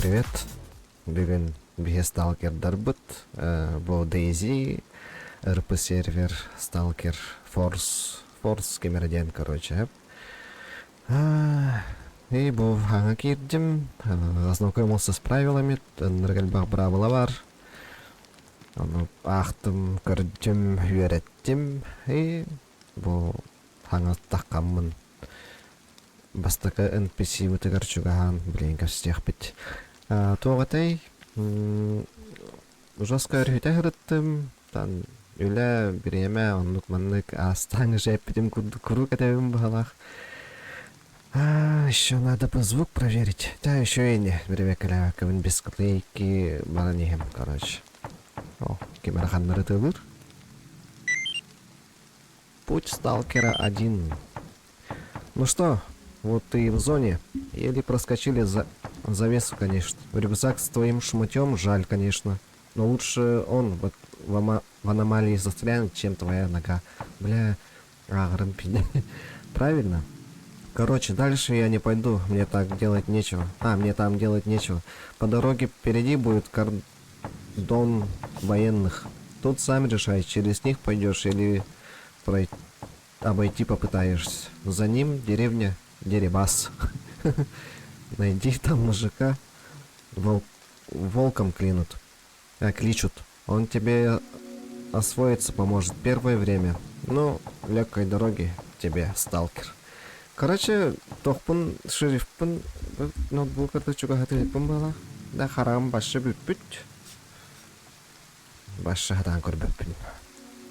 привет. Бүгін бие сталкердар бұд. Бұл Дейзи, РП сервер, сталкер, форс кемерден, короче. И бұл хаңа кирдім. Ознакомился с правилами. Ныргальбақ бравыла бар. Ақтым, көрдім, үйреттім. И бұл хаңа таққамын. Бастықы NPC бұтығар чугахан, білейін көстеқ біт. Тоғатай, жосқа өрхүйті ғырыттым. Тан үлі біреме, онлық манлық астаңы жайппетім күру кәтәуім бағалақ. Еще надо бы звук проверить. Да, еще и не. Беревекаля, кавын без клейки, маланихем, короче. О, кемераханнары тылыр. Путь сталкера 1. Ну что, вот ты в зоне. Еле проскочили завесу, конечно. Рюкзак с твоим шмутем жаль, конечно. Но лучше он в аномалии застрянет, чем твоя нога. Бля, правильно? Короче, дальше я не пойду. Мне так делать нечего. Мне там делать нечего. По дороге впереди будет кордон военных. Тут сам решай, через них пойдешь или обойти попытаешься. За ним деревня Дерибас. Найди там мужика. Волком кличут. Он тебе освоиться поможет первое время. Ну, легкой дороги тебе, сталкер. Короче, тоқпын шерифпін ноутбукарды чуга хатылыппын бала. Да харам башы бүппіт. Башы хатан көрбөппін.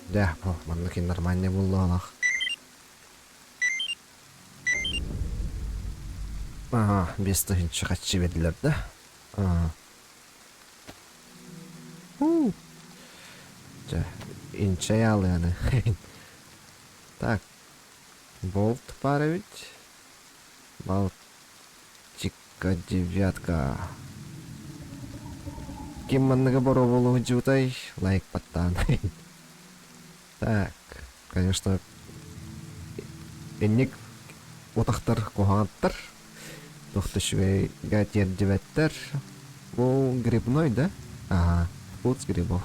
Да, манныки нормальный болды алақ. Без тыгынчы қатшы берділер, да? Инчай алы аны. Так. Болт паровить. Балтика 9. Ким манныга боро болу жутай. Лайк паттан. Так. Конечно. Энник отақтар қоғаттар. Тоқтышвей гатер 9. Бұл грибной, да? Вкус грибов.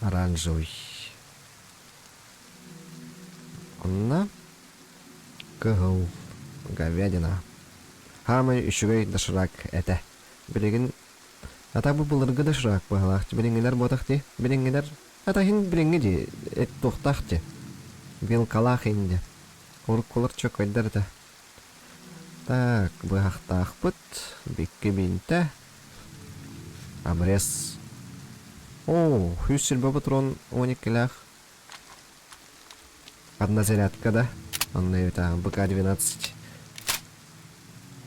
Оранжевый. Онна. Кығыл. Говядина. Хамы үшігей дашырақ әті. Білеген. Атабы бұлырғы дашырақ бағалақты. Білінгелер ботақты. Білінгелер. Атахын білінгі де. Әт тоқтақты. Бел қалақ енді. Орық қолыр чөк ойдарды. Так, бұғақтақ бұт. Бекке бейінті. Обрез. Хүйсіл бабытрон 12 Одна зарядка, да? Он это БК-12.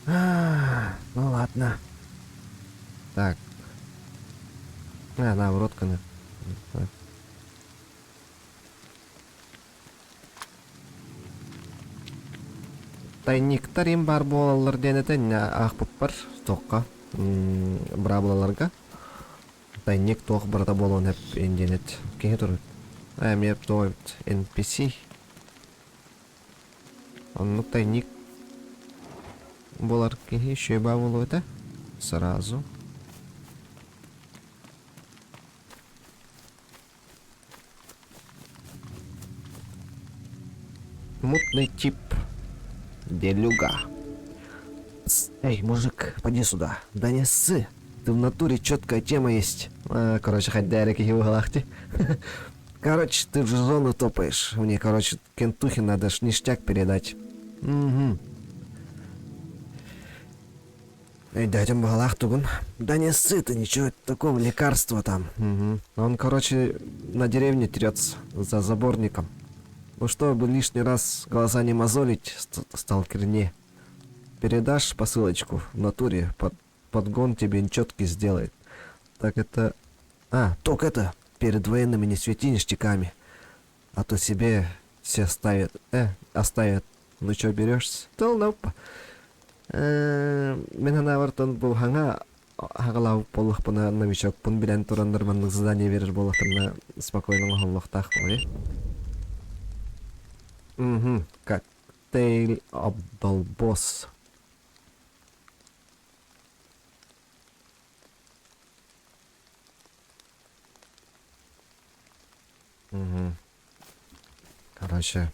Ну ладно. Так. На, в рот-ка. Тайниктарым бар болалар денетен ақ бұппар тоққа. Браблаларға. Тайник тоқ барда болуын әп енденет. Кеге тұрып? Меп тоғыт NPC. Он тайник. Болар кеге еще ба болу это? Сразу. Мутный тип. Делюга. Эй, мужик, поди сюда. Да не ссы. Ты в натуре четкая тема есть. Короче, хоть дайрек его галахти. Короче, ты в зону топаешь. Мне, короче, Кентухе надо ж ништяк передать. Эй, дядям галах тугун. Да не ссы ты, ничего такого, лекарства там. Он, короче, на деревне трется за заборником. Ну, чтобы лишний раз глаза не мозолить, сталкер не. Передашь посылочку в натуре, подгон тебе нечеткий сделает. Так это... только это, перед военными не свети ништяками. А то себе все оставят. Ну чё, берешься? Толноп. Мен вартон был хағалау болық бұна новичок. Бұн білән тұрандар манлық задание верір болықтырна спокойно ғоллықтақ ой. Коктейль обдолбос. Угу. Короче,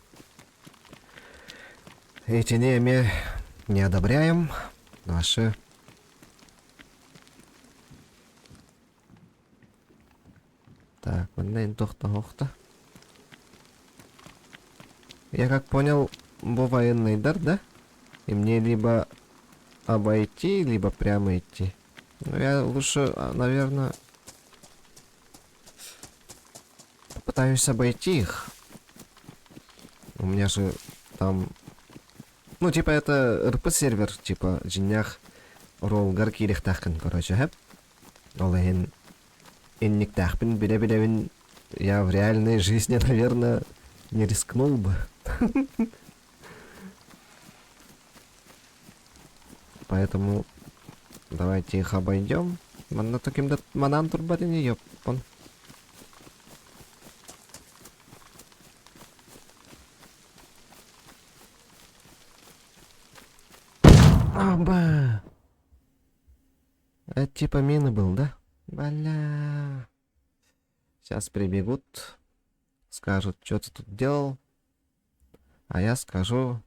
эти не одобряем. Наши. Так, тохта. Я как понял, был военный дар, да? И мне либо обойти, либо прямо идти. Но я лучше, наверное, попытаюсь обойти их. У меня же там... Ну, типа, это РП-сервер, типа, Джиннях, Ролл, Гаркирих Тахкан, короче, хэп. Олэйн, Инник Тахпин, Биля-Биля-Вин. Я в реальной жизни, наверное, не рискнул бы. Поэтому давайте их обойдем. Манна таким да манан турбарин ёппон. Аба! Это типа мины был, да? Бля. Сейчас прибегут. Скажут, что ты тут делал. А я скажу,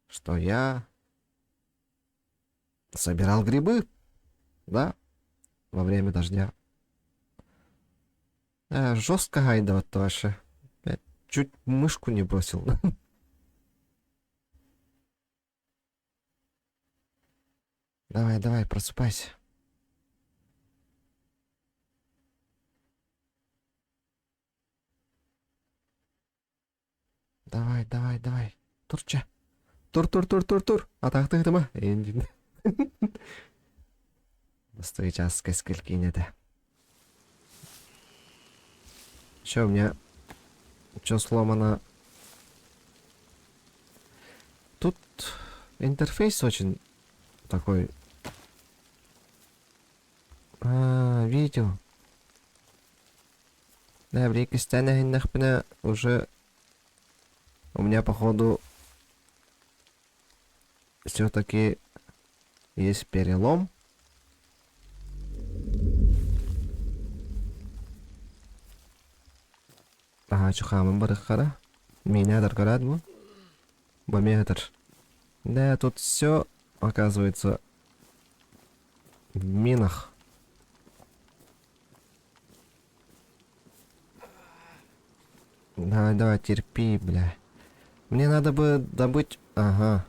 что я собирал грибы. Да? Во время дождя. Жестко гайдовать-то вообще. Я чуть мышку не бросил. Давай, давай, просыпайся. Давай, давай, давай. Турча. Тур. Атақтыдыма. Енді. Стой, час сколько это. Че у меня? Че сломано? Тут интерфейс очень такой. Видео. Да, в рейке уже у меня походу все-таки есть перелом. Ага, чухамын барыхара. Меня даргарадму. Баметр. Да, тут все оказывается в минах. Давай, давай, терпи, бля. Мне надо бы добыть... Ага.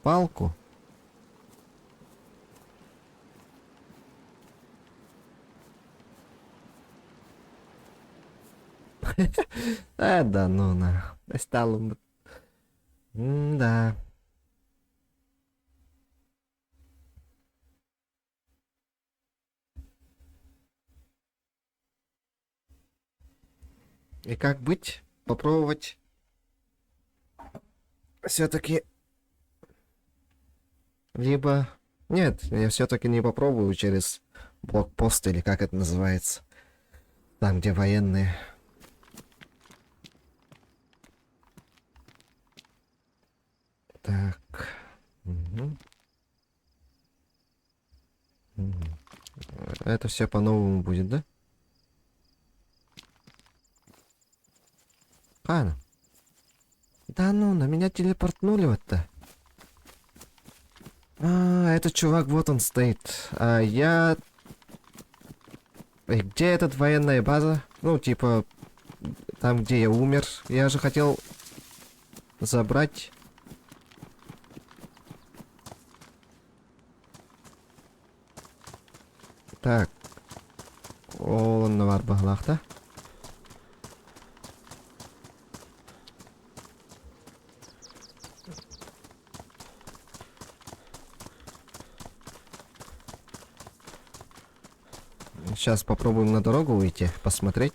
Палку. Да ну на. Стало... Да. И как быть? Попробовать? Все-таки... Либо... Нет, я все-таки не попробую через блокпост или как это называется. Там, где военные. Так. Угу. Угу. Это все по-новому будет, да? Хана. Да ну, на меня телепортнули вот-то. Этот чувак, вот он стоит. А я... Где этот военная база? Ну, типа, там, где я умер. Я же хотел забрать... Так. Он на варбаглах-то. Сейчас попробуем на дорогу выйти, посмотреть.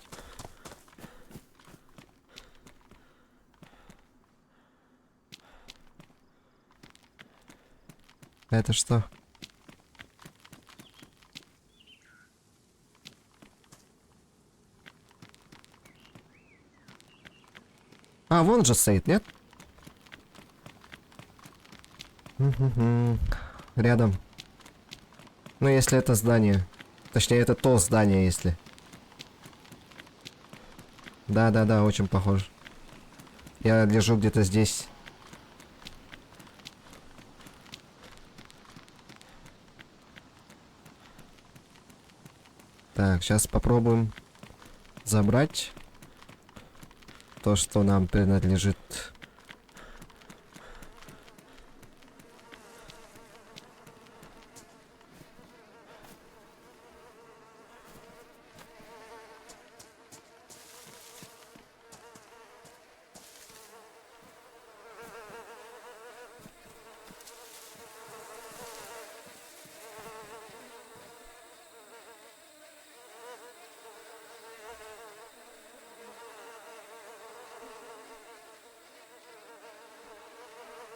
Это что? А, вон же стоит, нет? Рядом. Ну, если это здание. Точнее, это то здание, если. Да-да-да, очень похож. Я лежу где-то здесь. Так, сейчас попробуем забрать то, что нам принадлежит.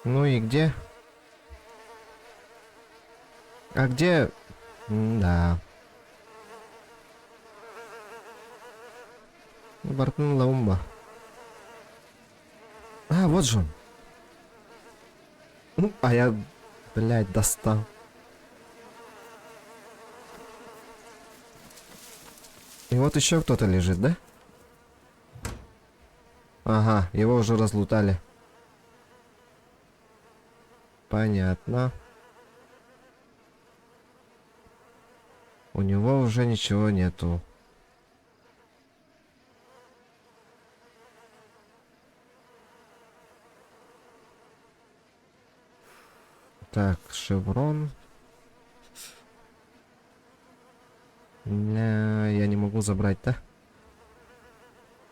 Ну и где? А где? Да. Бартон Лаумба. А, вот же он. А я, блядь, достал. И вот еще кто-то лежит, да? Ага, его уже разлутали. Понятно. У него уже ничего нету. Так, шеврон. Я не могу забрать, да?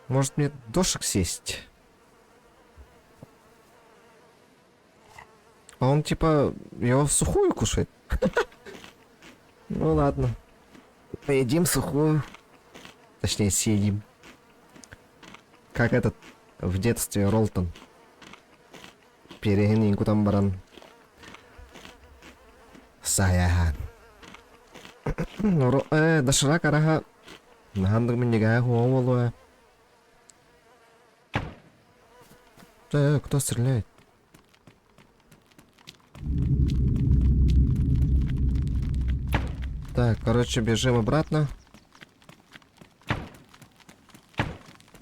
Может мне дошек сесть? А он типа его в сухую кушает? Ну ладно. Поедим сухую. Точнее, съедим. Как этот в детстве Ролтон. Перегни там баран. Saya. Доширак араха. Нахандаг меньгая хуоволуя. Кто стреляет? Так, короче, бежим обратно.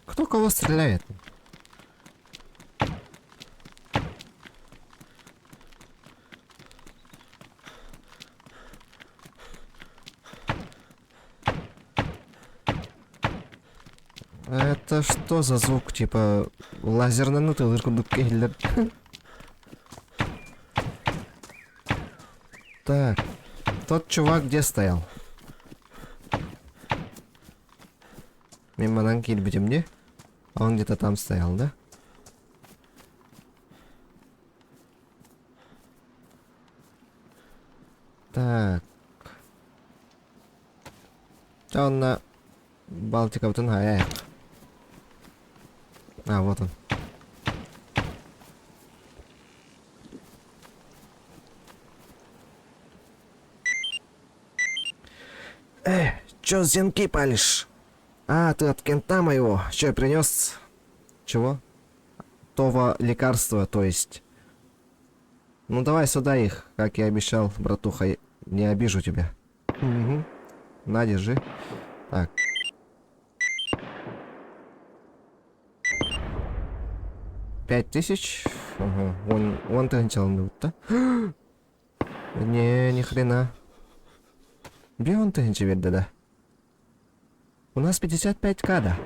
Кто кого стреляет? Это что за звук? Типа лазерный нутылырку дукейлер. Так, тот чувак где стоял? Мимо нанкиль будем, не? А он где-то там стоял, да? Так. Он на Балтика вот он, А, вот он. Чё зенки палишь? А, ты от кента моего. Чё, принес? Чего? Това лекарства, то есть. Ну давай сюда их, как я обещал, братуха. Не обижу тебя. Угу. На, держи. Так. Пять тысяч. Ага. Вон ты начал, да? Не, ни хрена. Бион ты да. У нас 55к, да.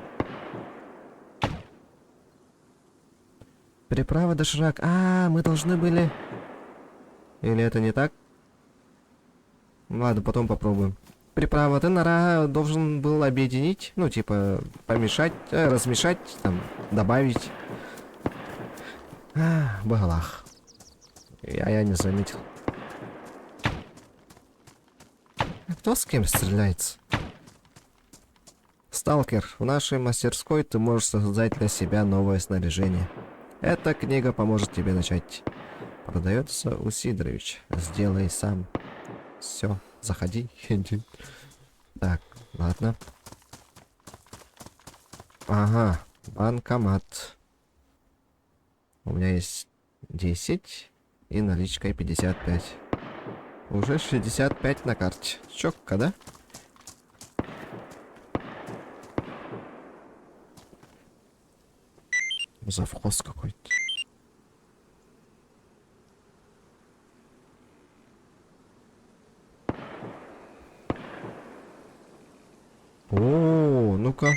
Переправа до Шрак. А, мы должны были... Или это не так? Ладно, потом попробуем. Приправа ты нора должен был объединить. Ну, типа, помешать, размешать, там, добавить. Багалах. Я не заметил. Кто с кем стреляется? Сталкер, в нашей мастерской ты можешь создать для себя новое снаряжение. Эта книга поможет тебе начать. Продается у Сидоровича. Сделай сам. Все, заходи. Так, ладно. Ага, банкомат. У меня есть 10 и наличкой 55. Уже 65 на карте. Чокка, да? Завхоз какой-то. О, ну-ка.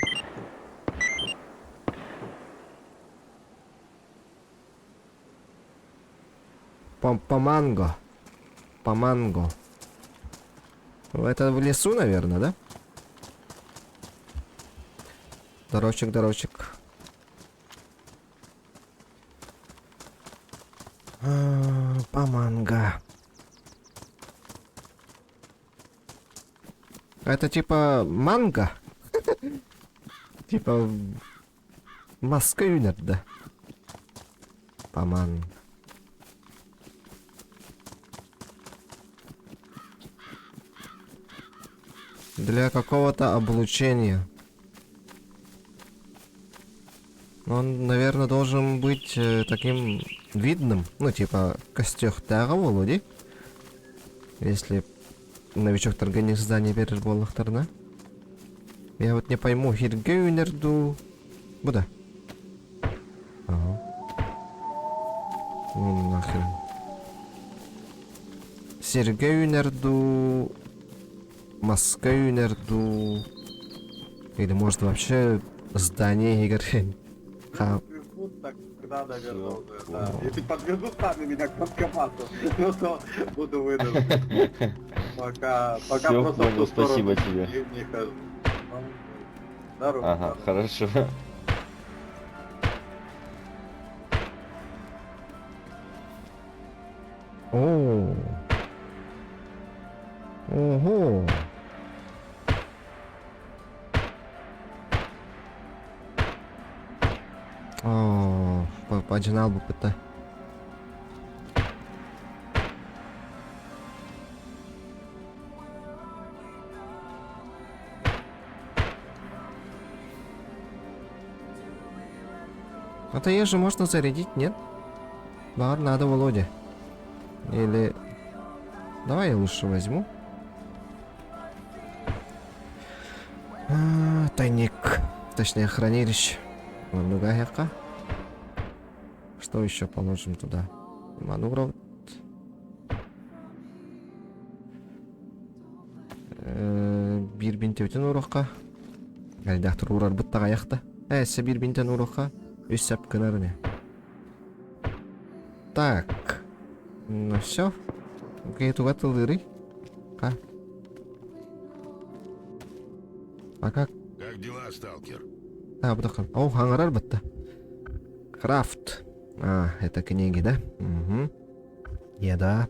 По манго. По манго. Ну, это в лесу, наверное, да? Дорожек, дорожек. По манго. Это типа манго? Типа маска юнер, да? По манго. Для какого-то облучения. Он, наверное, должен быть таким видным. Ну, типа, костюхтага володи. Если новичок торгани здание берешь боллахтарна. Я вот не пойму, хиргеюнерду... Куда? Ага. Ну нахрен. Сергеюнерду... Маскаюнерду... Или может вообще здание игры. Подвезут, так тогда, наверное, уже, да. Если подвезут сами меня к банкомату, ну то буду вынужден. Пока Всё, просто понял, в ту сторону спасибо тебе. не хожу. Ну, здорово. Ага, хорошо. О. Ого. О, поджинал бы это. Это ее же можно зарядить, нет? Ладно, надо, Володя. Или... Давай я лучше возьму. Тайник. Точнее, хранилище. Другая. Что еще положим туда? Мануров. Бир бинтеутен урокка. Гайдахтыр урар бұттаға яқта. Әсі бир бинтен урокка. Үсіп кінарыне. Так. Ну все. Гейтуға тылдыры. Ка. А как? Как дела, сталкер? Бұдаққан. О, хаңарар бұтты. Крафт. Это книги, да? Угу. Еда.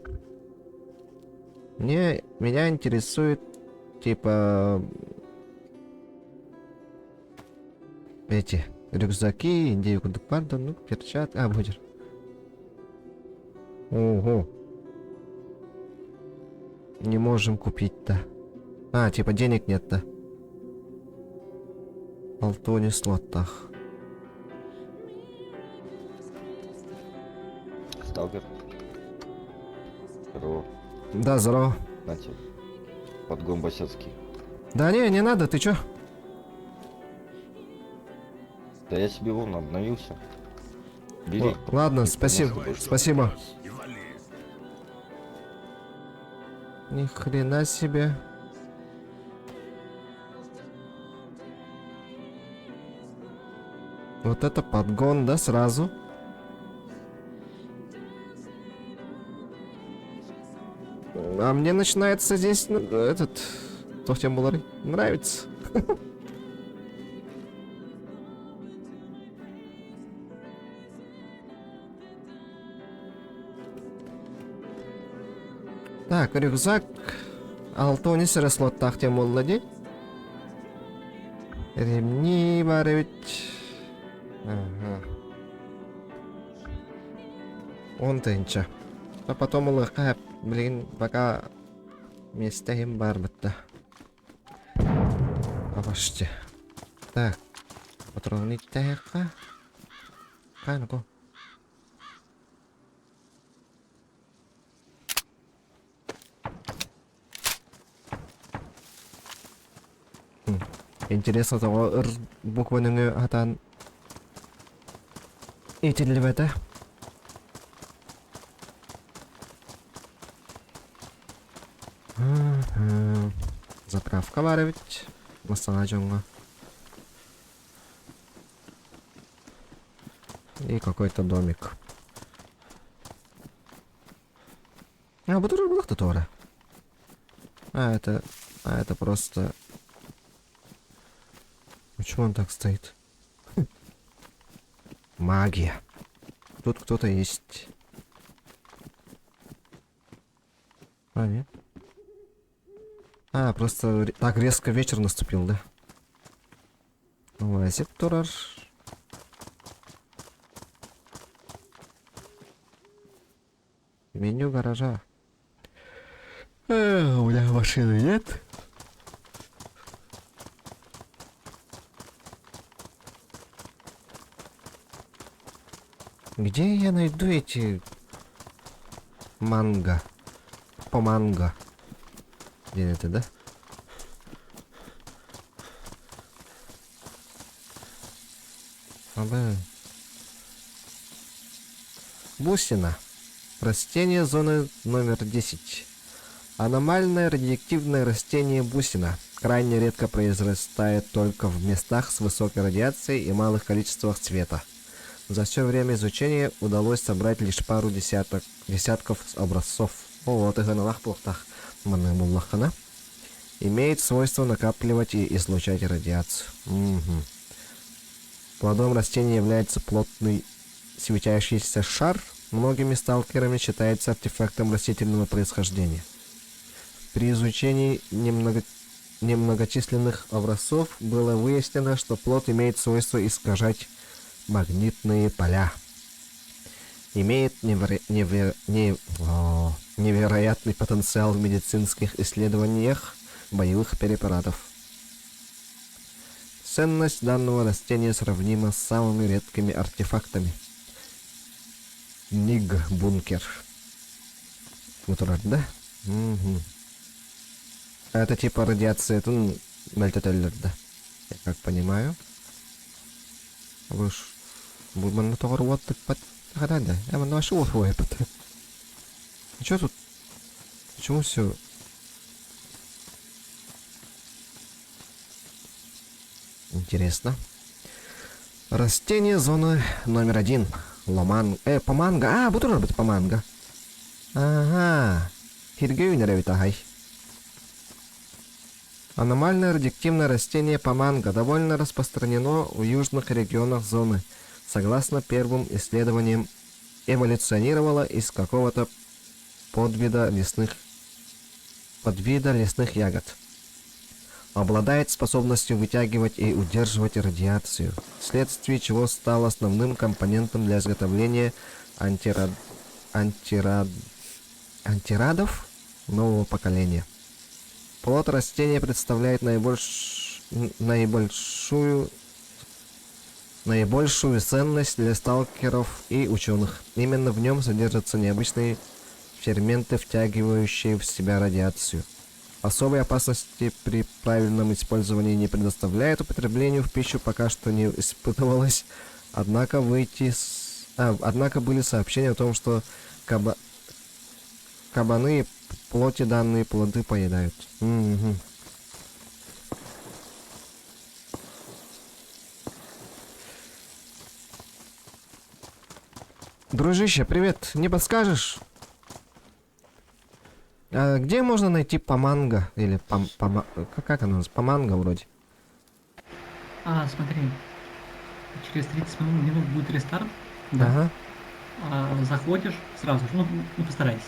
Меня интересует, типа... Эти рюкзаки, индейку кудупарда, ну, перчатки. Будет. Ого. Не можем купить-то. Типа денег нет-то. Алтоне слотах. Сталкер. Здорово. Да, здорово. На тебе. Подгон босяцкий. Да не надо, ты чё? Да я себе вон обновился. Бери. Ладно, спасибо. Давай, что Спасибо. принес, и вали. Ни хрена себе. Вот это подгон, да, сразу? А мне начинается здесь этот... Тохтембулары. Нравится. Так, рюкзак. Алтони сырослот тахтем молоди. Ремни барывать. Ага. Он тынча. А потом улыхап. Блин, пока вместе им барбата. Обожди. Так. Патроны тяха. Канку. Интересно, того буквы атан. И ТЛВТ. Заправка var ведь. Масанаджонга. И какой-то домик. А, буду было кто тоже. А это просто... Почему он так стоит? Магия. Тут кто-то есть. А, нет? А, просто так резко вечер наступил, да? Лазит турар. Меню гаража. У меня машины нет. Где я найду эти манго? По манго. Где это, да? Бусина. Растение зоны номер 10. Аномальное радиоактивное растение бусина. Крайне редко произрастает только в местах с высокой радиацией и малых количествах цвета. За все время изучения удалось собрать лишь пару десятков образцов. Вот их на лахплахтах. Имеет свойство накапливать и излучать радиацию. Плодом растения является плотный светящийся шар. Многими сталкерами считается артефактом растительного происхождения. При изучении немногочисленных образцов было выяснено, что плод имеет свойство искажать магнитные поля. Имеет невероятный потенциал в медицинских исследованиях боевых препаратов. Ценность данного растения сравнима с самыми редкими артефактами. Nig-бункер. Вот так, да? Угу. Это типа радиация, это мельтателлер, да? Я как понимаю. Вы ж... Будем на то вот так под... Да, я на вашу выпад. А чё тут? Почему все? Интересно. Растение зоны номер 1. Поманга. А, буду работать поманга. Ага. Хиргюнеровитагай. Аномальное радиоактивное растение поманга довольно распространено в южных регионах зоны. Согласно первым исследованиям, эволюционировало из какого-то подвида лесных ягод. Обладает способностью вытягивать и удерживать радиацию, вследствие чего стал основным компонентом для изготовления антирадов нового поколения. Плод растения представляет наибольшую ценность для сталкеров и ученых. Именно в нем содержатся необычные ферменты, втягивающие в себя радиацию. Особой опасности при правильном использовании не предоставляет, употреблению в пищу пока что не испытывалось. Однако были сообщения о том, что кабаны и плоти данные плоды поедают. Угу. Дружище, привет. Не подскажешь? А где можно найти поманго? Или как оно называется? Поманго вроде. Смотри. Через 30 минут будет рестарт. Да. Ага. Заходишь сразу же. Ну постарайся.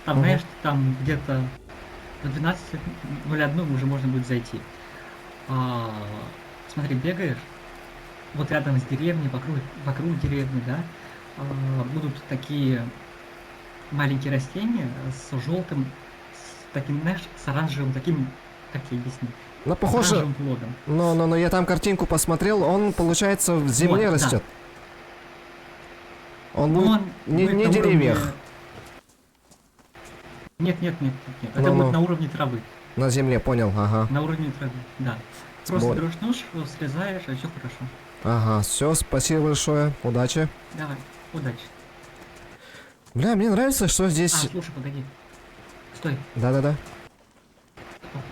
Там, Мгм. знаешь, там где-то до 12:01 уже можно будет зайти. Смотри, бегаешь. Вот рядом с деревней, вокруг деревни, да, будут такие маленькие растения с желтым, с таким, знаешь, с оранжевым таким, как тебе объяснить? Ну, С похоже... оранжевым плодом. Но я там картинку посмотрел, он, получается, в земле Вот, да. растет. Он Ну, будет он не будет на на деревьях, уровне- Нет. Это Ну-ну. будет на уровне травы. на земле, понял, ага. На уровне травы, да. Просто Вот. берешь нож, срезаешь, и все хорошо. Ага, все, спасибо большое. Удачи. Давай, удачи. Бля, мне нравится, что А, здесь... слушай, погоди. Стой, Да-да-да.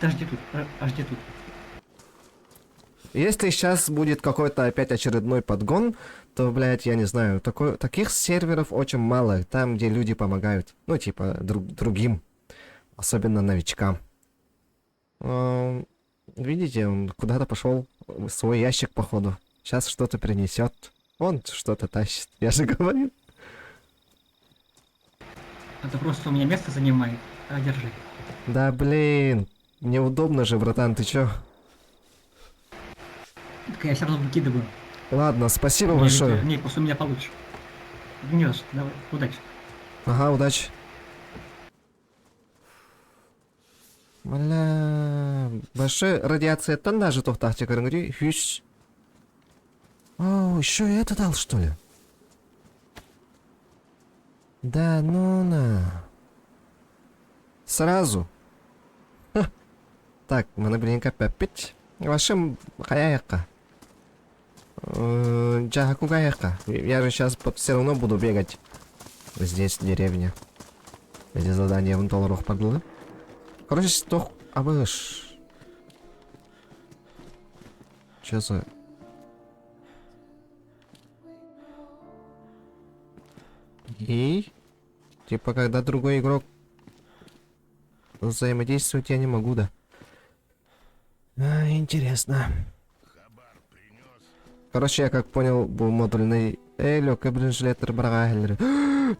подожди тут, жди тут. Если сейчас будет какой-то опять очередной подгон, то, блядь, я не знаю, таких серверов очень мало, там, где люди помогают. Ну, типа, другим. Особенно новичкам. Видите, он куда-то пошел в свой ящик, походу. Сейчас что-то принесет. Он что-то тащит. Я же говорил. Это просто у меня место занимает. Держи. Да, блин. Неудобно же, братан, ты чё? Так я все равно выкидываю. Ладно, спасибо Не, большое. не, после меня получше. Гнешь, давай, удачи. Ага, удачи. Бля, большая радиация тоннажа тохтахте көрінгіде, хүйс. О, еще и это дал, что ли? Да ну на. Сразу. Ха. Так, мене блинка пеппить. Вашим хаяяка. Джахакугаяка. Я же сейчас все равно буду бегать. Здесь в деревне. Эти задания в долларах подглы. Короче, стох... Абыш. Чё за... И... Типа, когда другой игрок... Взаимодействовать я не могу, да? Интересно. Короче, я как понял, был модульный... Лёгкий блинжилетер брагайлер.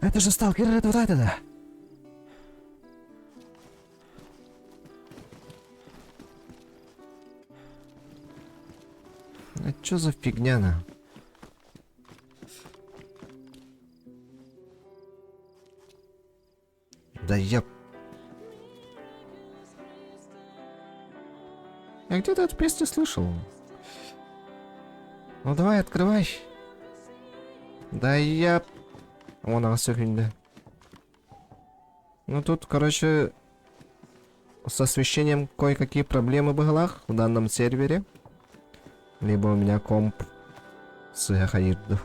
Это же сталкер, это вот это, да? А чё за фигня, на? Да я где-то эту песню слышал. Ну давай, открывай. Да я... Вон она секунда. Ну тут, короче, с освещением кое-какие проблемы были в данном сервере. Либо у меня комп с Хаирду.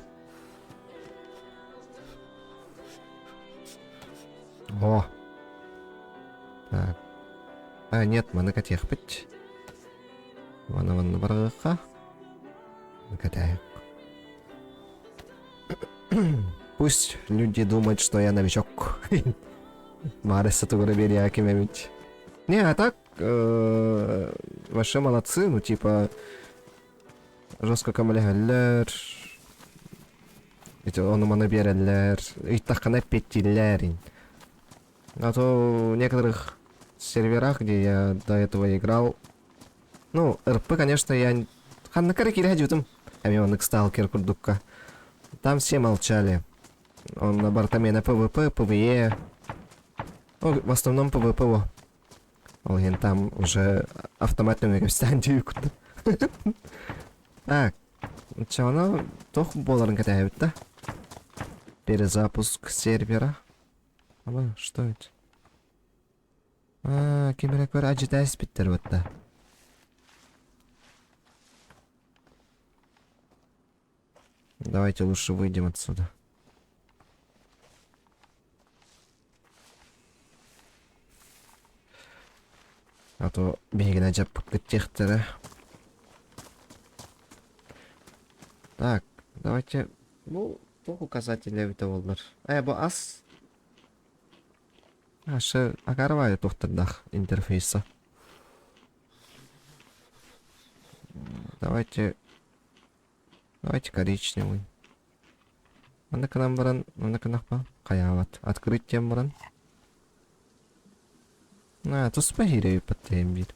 О! Так. А, нет, мы на котех пить. Вон бараха. На котех. Пусть люди думают, что я новичок. Мареса туграбери акимевич. Не, а так, вообще молодцы, ну типа... Жестко камалегалер. Ведь он моноберелер. И так она петилерин. А то в некоторых серверах, где я до этого играл... Ну, РП, конечно, я... Ханна караки радиотом. Амионик сталкер курдукка. Там все молчали. Он на бортами на ПВП, ПВЕ. Ну, в основном ПВП. Он там уже автоматную коэффициентию курду. Так. Чё, оно toch боларын катает, да? Перезапуск сервера. А что это? А, кибереквер аджитайс биттер вот да. Давайте лучше выйдем отсюда. А то бегать на техтера. Так, давайте... Ну, toch указатели это волдар. Бо ас... Ше агарвай тухтардах интерфейса. Давайте коричневый. Ана-ка нам баран, ана-ка нахпа. Каяват. Открыть тем баран. А, тут спагирею подтем бит.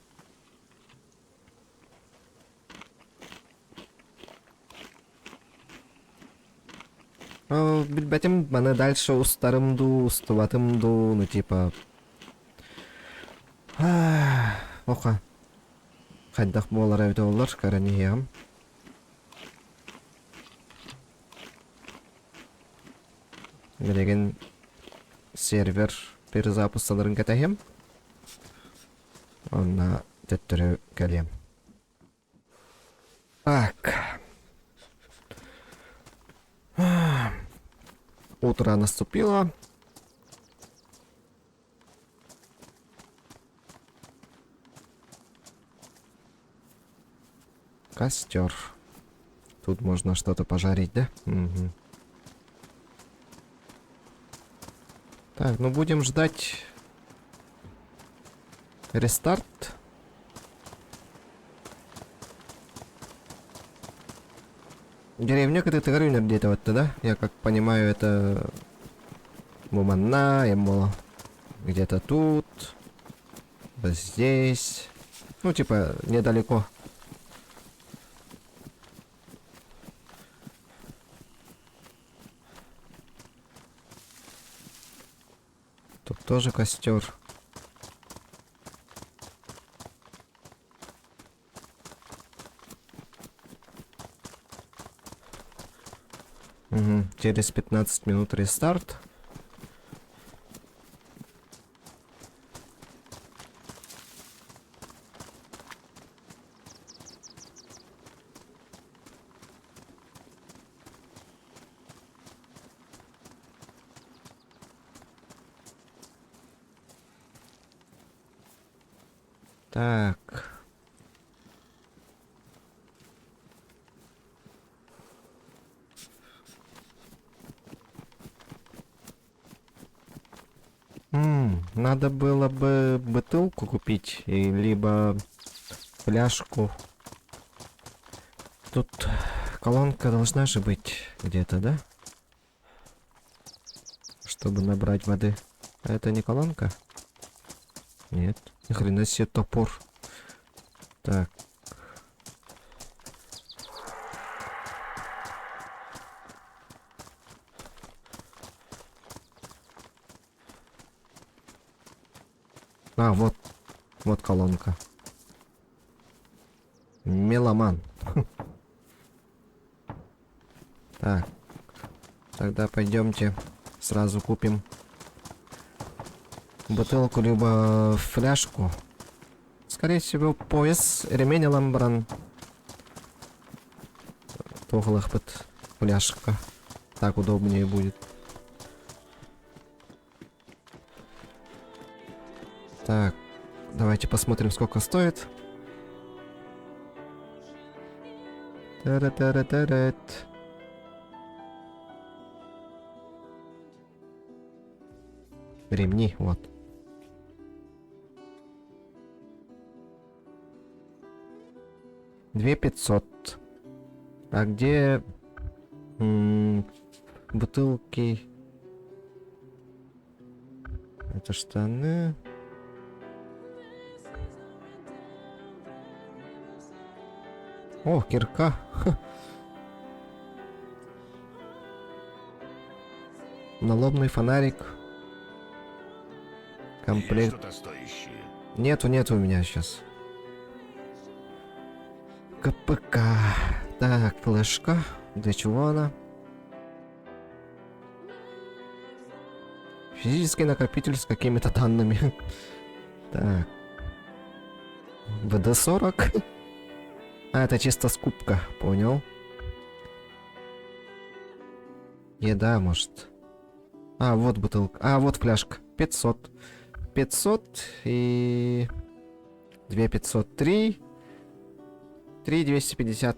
Билбетим, мана дальше устарымду, устуватымду, ну типа... Оха. Хайдах болар әуді олар, караниям. Билеген сервер перезапусталарын кәтәхем. Онна төттірі кәлем. Так. Утро наступило. Костер. Тут можно что-то пожарить, да? Угу. Так, ну будем ждать рестарт. Деревня Катыгорюнер где-то вот да? Я как понимаю, это Мумана, Эмбола. Где-то тут. Вот здесь. Ну, типа, недалеко. Тут тоже костер. Угу. Через 15 минут рестарт. Так. Надо было бы бутылку купить, либо фляжку. Тут колонка должна же быть где-то, да? Чтобы набрать воды. А это не колонка? Нет. Ни хрена себе топор. Так. А, вот. Вот колонка. Меломан. Так. Тогда пойдемте сразу купим бутылку либо фляжку. Скорее всего, пояс, ремень ламбран. Тухлых под фляжка. Так удобнее будет. Так, давайте посмотрим, сколько стоит. Тара-тара-тарат. Ремни, вот. Две 500. А где бутылки? Это штаны. О, кирка. Ха. Налобный фонарик. Есть Комплект. что-то стоящее. Нету у меня сейчас. КПК. Так, флешка. Для чего она? Физический накопитель с какими-то данными. Так. ВД-40. А, это чисто скупка, понял. Еда, может. А, вот бутылка. А, вот фляжка. 500. 500 и... 2 503. 3 250.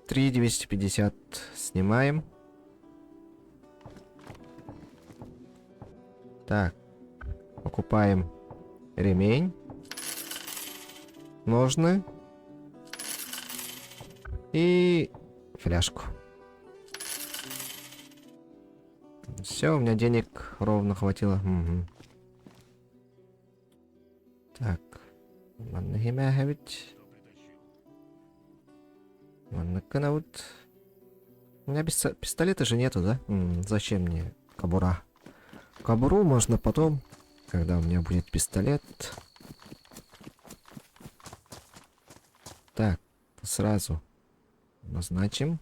3 250 снимаем. Так. Покупаем ремень. Ножны. И фляжку. Все, у меня денег ровно хватило. Угу. Так. Ладно, ведь. Ладно, канаут. У меня пистолета же нету, да? Зачем мне кобура? Кобуру можно потом, когда у меня будет пистолет. Так, сразу назначим.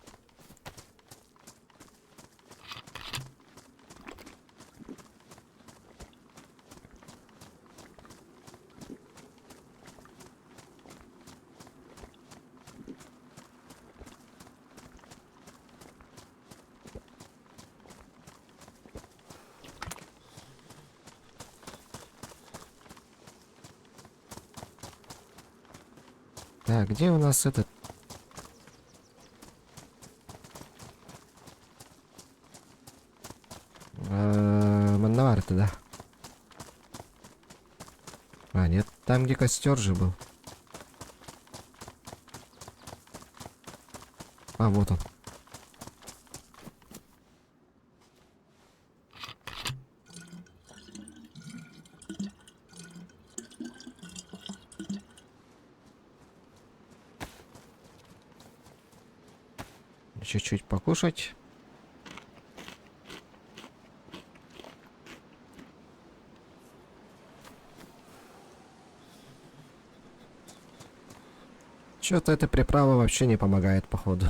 Так, где у нас этот? Мановар-то, да? А, нет, там где костер же был. А, вот он. Чуть-чуть покушать. Что-то эта приправа вообще не помогает, походу.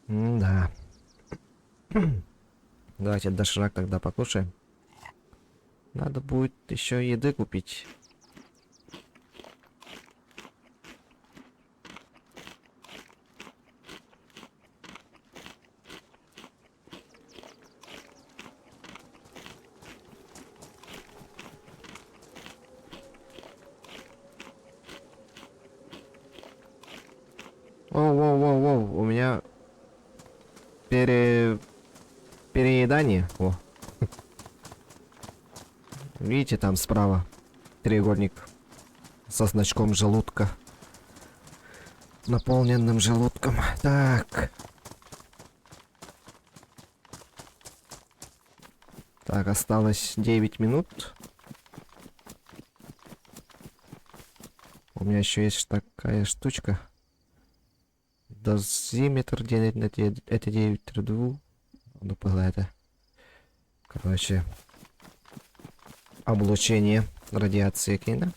Да. Давайте доширак тогда покушаем. Надо будет еще еды купить. Воу, у меня переедание. О. Видите, там справа треугольник со значком желудка. Наполненным желудком. Так. Так, осталось 9 минут. У меня еще есть такая штучка. Дозиметр делить на это 9 трудов. Ну, это. Короче. Облучение радиации кино.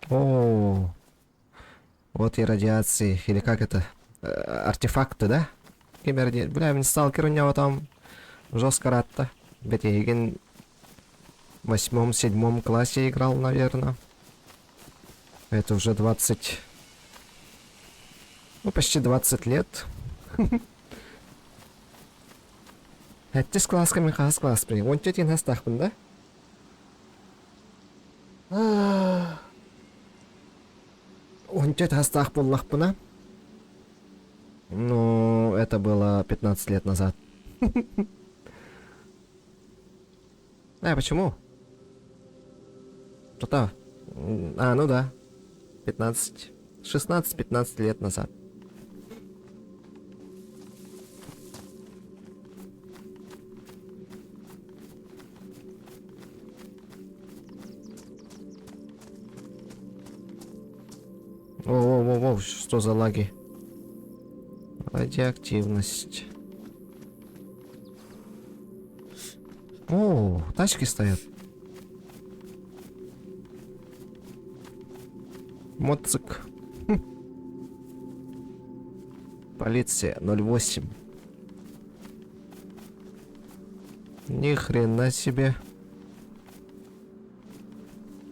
О, вот и радиации. Или как это? Артефакты, да? Киберди. Бля, мен сталкер у него там жестко рад-то. Бетеген в 8-7 классе играл, наверное. Это уже 20... Ну, почти 20 лет. Әттес классқа мен қағыз класс при. 14 хастақпын, да? 14 хастақ боллақпына. Ну, это было 15 лет назад. А, почему? Что-то... А, ну да. 15... 16-15 лет назад. Воу, что за лаги? Радиоактивность. О, тачки стоят. Мотоцикл. Полиция 08. Ни хрена себе.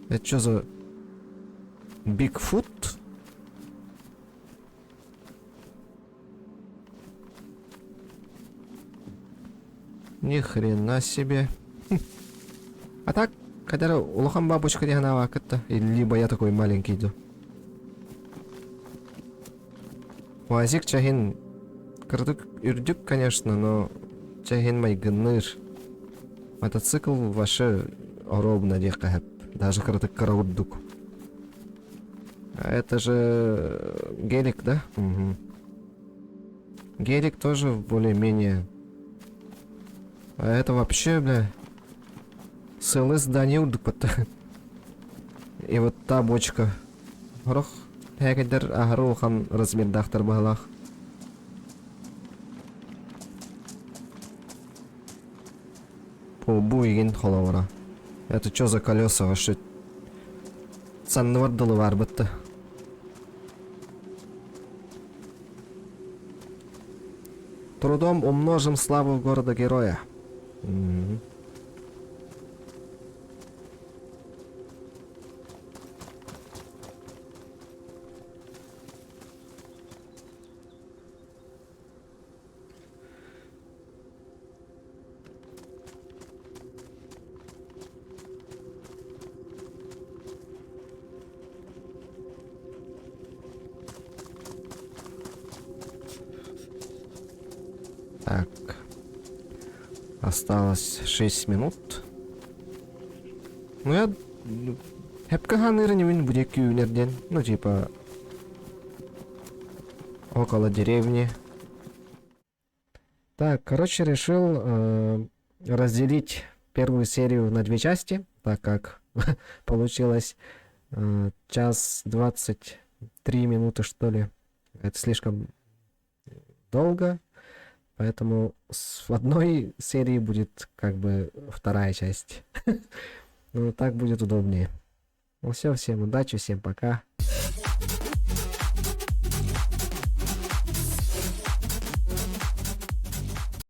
Это что за Бигфут? Ни хрена себе. А так, когда улахан бабочка не она ваката, либо я такой маленький иду. Уазик чахин кырдык үрдүк, конечно, но чахин майгыныр. Мотоцикл ваше оробна декахеп. Даже кырдык карауддук. А это же гелик, да? Угу. Гелик тоже более-менее. А это вообще, бля, целое здание удупата. И вот та бочка. Горох, хэгдер агрохан размердахтар балах. По буйген холовара. Это что за колеса ваши? Цаннывар дылы бар бітті. Трудом умножим славу города-героя. Мгм. Так. Осталось 6 минут. Ну я... Hep kahanırını min bu köylerden. Ну типа... Около деревни. Так, короче, решил разделить первую серию на две части, так как получилось час 23 минуты, что ли. Это слишком долго, поэтому в одной серии будет как бы вторая часть. Ну, так будет удобнее. Ну все, всем удачи, всем пока.